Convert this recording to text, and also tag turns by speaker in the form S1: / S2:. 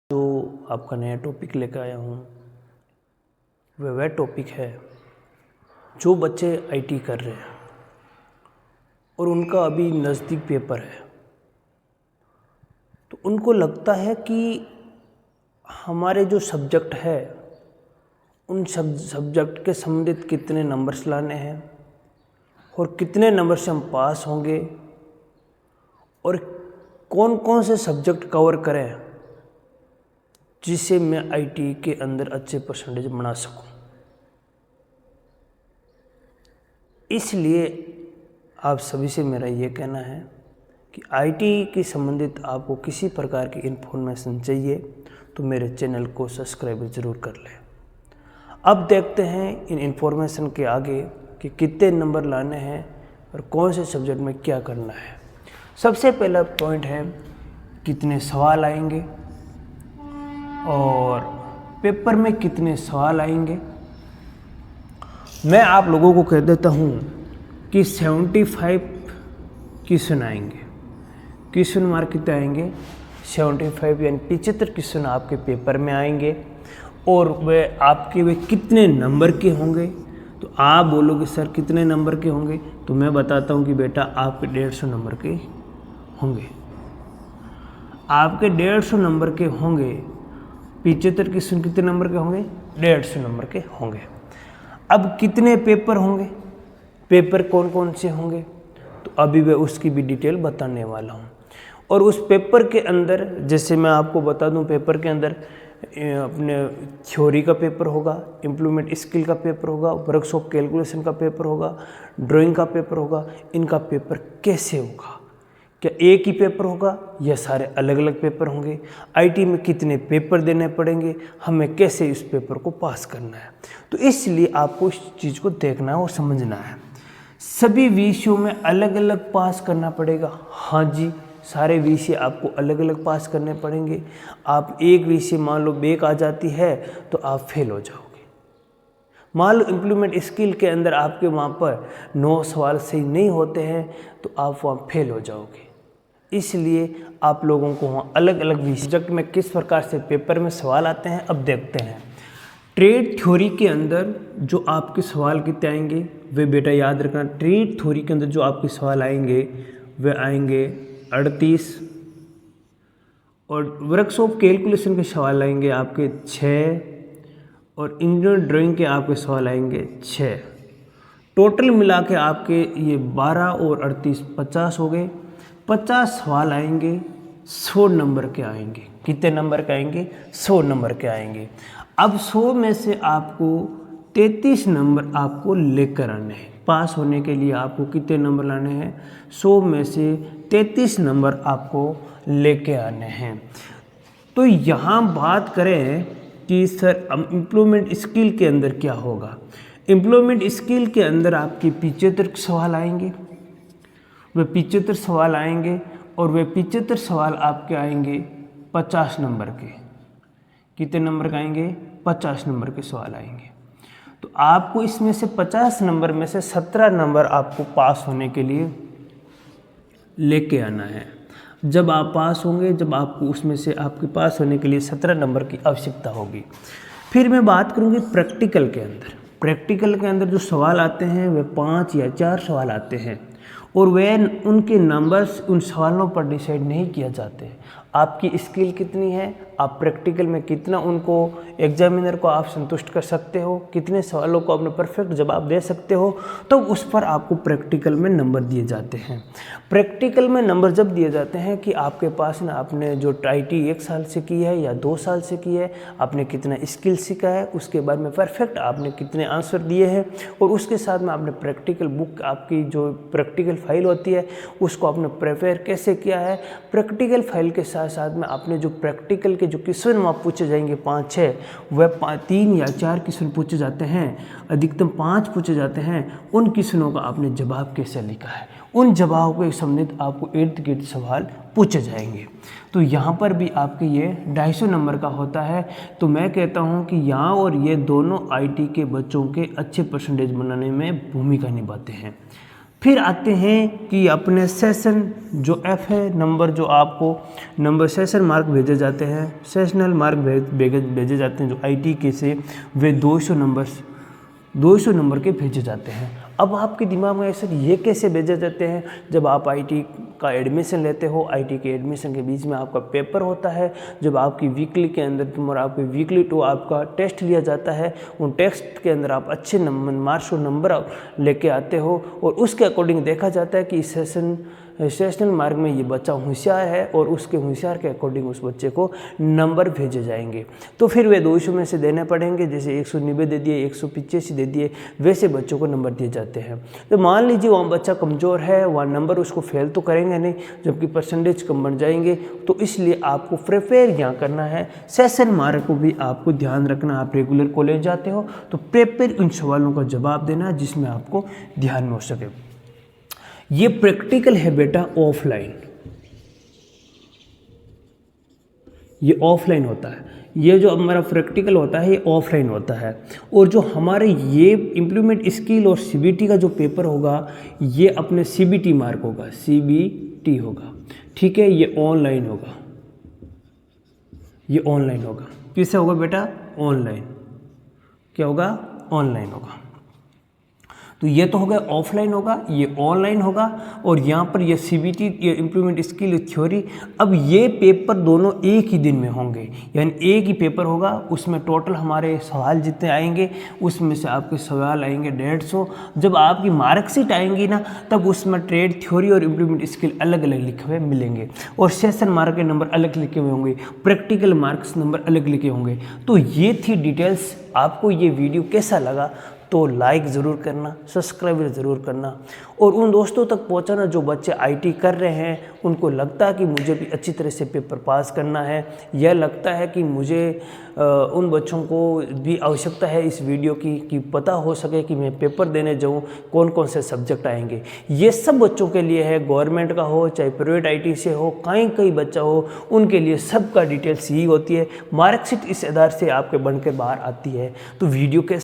S1: जो आपका नया टॉपिक लेकर आया हूँ वह टॉपिक है जो बच्चे आईटी कर रहे हैं और उनका अभी नज़दीक पेपर है, तो उनको लगता है कि हमारे जो सब्जेक्ट है उन सब्जेक्ट के संबंधित कितने नंबर्स लाने हैं और कितने नंबर से हम पास होंगे और कौन कौन से सब्जेक्ट कवर करें जिससे मैं आईटी के अंदर अच्छे परसेंटेज बना सकूं। इसलिए आप सभी से मेरा ये कहना है कि आईटी के संबंधित आपको किसी प्रकार की इन्फॉर्मेशन चाहिए तो मेरे चैनल को सब्सक्राइब ज़रूर कर लें। अब देखते हैं इन इन्फॉर्मेशन के आगे कि कितने नंबर लाने हैं और कौन से सब्जेक्ट में क्या करना है। सबसे पहला पॉइंट है कितने सवाल आएंगे और पेपर में कितने सवाल आएंगे। मैं आप लोगों को कह देता हूँ कि 75 क्वेश्चन आएंगे। क्वेश्चन मार्क कितने आएंगे? 75 यानी 75 क्वेश्चन आपके पेपर में आएंगे और वे कितने नंबर के होंगे। तो आप बोलोगे सर कितने नंबर के होंगे, तो मैं बताता हूँ कि बेटा आपके 150 नंबर के होंगे। आपके 150 नंबर के होंगे। 75 क्वेश्चन कितने नंबर के होंगे? 150 नंबर के होंगे। अब कितने पेपर होंगे, पेपर कौन कौन से होंगे, तो अभी मैं उसकी भी डिटेल बताने वाला हूँ। और उस पेपर के अंदर जैसे मैं आपको बता दूँ, पेपर के अंदर अपने थ्योरी का पेपर होगा, इम्प्लीमेंट स्किल का पेपर होगा, वर्कशॉप कैलकुलेशन का पेपर होगा, ड्राइंग का पेपर होगा। इनका पेपर कैसे होगा, क्या एक ही पेपर होगा या सारे अलग अलग पेपर होंगे, आईटी में कितने पेपर देने पड़ेंगे, हमें कैसे इस पेपर को पास करना है। तो इसलिए आपको इस चीज़ को देखना है और समझना है। सभी विषयों में अलग अलग पास करना पड़ेगा। हाँ जी, सारे विषय आपको अलग अलग पास करने पड़ेंगे। आप एक विषय मान लो बैक आ जाती है तो आप फेल हो जाओगे। मान लो इम्प्लीमेंट स्किल के अंदर आपके वहाँ पर 9 सवाल सही नहीं होते हैं तो आप वहाँ फेल हो जाओगे। इसलिए आप लोगों को वहाँ अलग अलग सब्जेक्ट में किस प्रकार से पेपर में सवाल आते हैं अब देखते हैं। ट्रेड थ्योरी के अंदर जो आपके सवाल कितने आएंगे वे बेटा याद रखना। ट्रेड थ्योरी के अंदर जो आपके सवाल आएंगे वे आएंगे 38 और वर्कशॉप कैलकुलेशन के सवाल आएंगे आपके 6 और इंजीनियर ड्राइंग के आपके सवाल आएंगे 6। टोटल मिला के आपके ये 12 और 38 50 हो गए। 50 सवाल आएंगे, 100 नंबर के आएंगे। कितने नंबर के आएंगे? 100 नंबर के आएंगे। अब 100 में से आपको 33 नंबर आपको लेकर आने हैं। पास होने के लिए आपको कितने नंबर लाने हैं? 100 में से 33 नंबर आपको लेके आने हैं। तो यहाँ बात करें कि सर इम्प्लीमेंट स्किल के अंदर क्या होगा। इम्प्लीमेंट स्किल के अंदर आपके 75 सवाल आएंगे। वे 75 सवाल आएंगे और वे 75 सवाल आपके आएंगे 50 नंबर के। कितने नंबर के आएंगे? 50 नंबर के सवाल आएंगे। तो आपको इसमें से 50 नंबर में से 17 नंबर आपको पास होने के लिए लेके आना है। जब आप पास होंगे, जब आपको उसमें से आपके पास होने के लिए 17 नंबर की आवश्यकता होगी। फिर मैं बात करूँगी प्रैक्टिकल के अंदर। प्रैक्टिकल के अंदर जो सवाल आते हैं वे 5 या 4 सवाल आते हैं और वे उनके नंबर्स उन सवालों पर डिसाइड नहीं किया जाते। आपकी स्किल कितनी है, आप प्रैक्टिकल में कितना उनको एग्जामिनर को आप संतुष्ट कर सकते हो, कितने सवालों को आपने परफेक्ट जवाब दे सकते हो, तो उस पर आपको प्रैक्टिकल में नंबर दिए जाते हैं। प्रैक्टिकल में नंबर जब दिए जाते हैं कि आपके पास ना आपने जो आईटी 1 साल से की है या 2 साल से की है, आपने कितना स्किल सीखा है, उसके बाद में परफेक्ट आपने कितने आंसर दिए हैं और उसके साथ में आपने प्रैक्टिकल बुक, आपकी जो प्रैक्टिकल फाइल होती है उसको आपने प्रिपेयर कैसे किया है। प्रैक्टिकल फाइल के साथ साथ में आपने जो प्रैक्टिकल के जो क्वेश्चन वहाँ पूछे जाएंगे 5-6, वह 3 या 4 क्वेश्चन पूछे जाते हैं, अधिकतम 5 पूछे जाते हैं। उन क्वेश्चनों का आपने जवाब कैसे लिखा है, उन जवाबों के संबंधित आपको इर्द गिर्द सवाल पूछे जाएंगे। तो यहाँ पर भी आपके ये 250 नंबर का होता है। तो मैं कहता हूँ कि यहाँ और ये दोनों आईटी के बच्चों के अच्छे परसेंटेज बनाने में भूमिका निभाते हैं। फिर आते हैं कि अपने सेशन जो एफ है, नंबर जो आपको नंबर सेशन मार्क भेजे जाते हैं, सेशनल मार्क भेजे जाते हैं जो आईटी के से, वे 200 नंबर के भेजे जाते हैं। अब आपके दिमाग में ऐसा ये कैसे भेजे जाते हैं, जब आप आईटी का एडमिशन लेते हो, आईटी के एडमिशन के बीच में आपका पेपर होता है, जब आपकी वीकली के अंदर और आपकी वीकली टू आपका टेस्ट लिया जाता है, उन टेस्ट के अंदर आप अच्छे मार्क्स और नंबर लेके आते हो और उसके अकॉर्डिंग देखा जाता है कि इस सेशनल मार्क में ये बच्चा होशियार है और उसके होशियार के अकॉर्डिंग उस बच्चे को नंबर भेजे जाएंगे। तो फिर वे 200 में से देने पड़ेंगे, जैसे 190 दे दिए, 185 दे दिए, वैसे बच्चों को नंबर दिए जाते हैं। तो मान लीजिए वहाँ बच्चा कमज़ोर है, वहाँ नंबर उसको फेल तो करेंगे नहीं, जबकि परसेंटेज कम बन जाएंगे। तो इसलिए आपको प्रिपेयर यहाँ करना है, सेशन मार्क को भी आपको ध्यान रखना। आप रेगुलर कॉलेज जाते हो तो प्रिपेयर उन सवालों का जवाब देना जिसमें आपको ध्यान में हो सके। ये प्रैक्टिकल है बेटा ऑफलाइन, ये ऑफलाइन होता है। ये जो हमारा प्रैक्टिकल होता है ये ऑफलाइन होता है। और जो हमारे ये इम्प्लीमेंट स्किल और सीबीटी का जो पेपर होगा ये अपने सीबीटी मार्क होगा, सीबीटी होगा, ठीक है। ये ऑनलाइन होगा, ये ऑनलाइन होगा। किससे होगा बेटा? ऑनलाइन। क्या होगा? ऑनलाइन होगा। तो ये तो हो गया ऑफलाइन होगा, ये ऑनलाइन होगा। और यहाँ पर ये सीबीटी, ये इम्प्लीमेंट स्किल थ्योरी, अब ये पेपर दोनों एक ही दिन में होंगे, यानी एक ही पेपर होगा। उसमें टोटल हमारे सवाल जितने आएंगे उसमें से आपके सवाल आएंगे 150। जब आपकी मार्कशीट आएंगी ना तब उसमें ट्रेड थ्योरी और इम्प्लीमेंट स्किल अलग अलग लिखे हुए मिलेंगे और सेशन मार्क के नंबर अलग लिखे हुए होंगे, प्रैक्टिकल मार्क्स नंबर अलग लिखे होंगे। तो ये थी डिटेल्स। आपको ये वीडियो कैसा लगा तो लाइक ज़रूर करना, सब्सक्राइब ज़रूर करना और उन दोस्तों तक पहुंचाना जो बच्चे आईटी कर रहे हैं, उनको लगता है कि मुझे भी अच्छी तरह से पेपर पास करना है, यह लगता है कि मुझे उन बच्चों को भी आवश्यकता है इस वीडियो की कि पता हो सके कि मैं पेपर देने जाऊं कौन कौन से सब्जेक्ट आएंगे। ये सब बच्चों के लिए है, गवर्नमेंट का हो चाहे प्राइवेट आईटी से हो, कहीं बच्चा हो, उनके लिए सबका डिटेल्स यही होती है। मार्कशीट इस आधार से आपके बनकर बाहर आती है। तो वीडियो के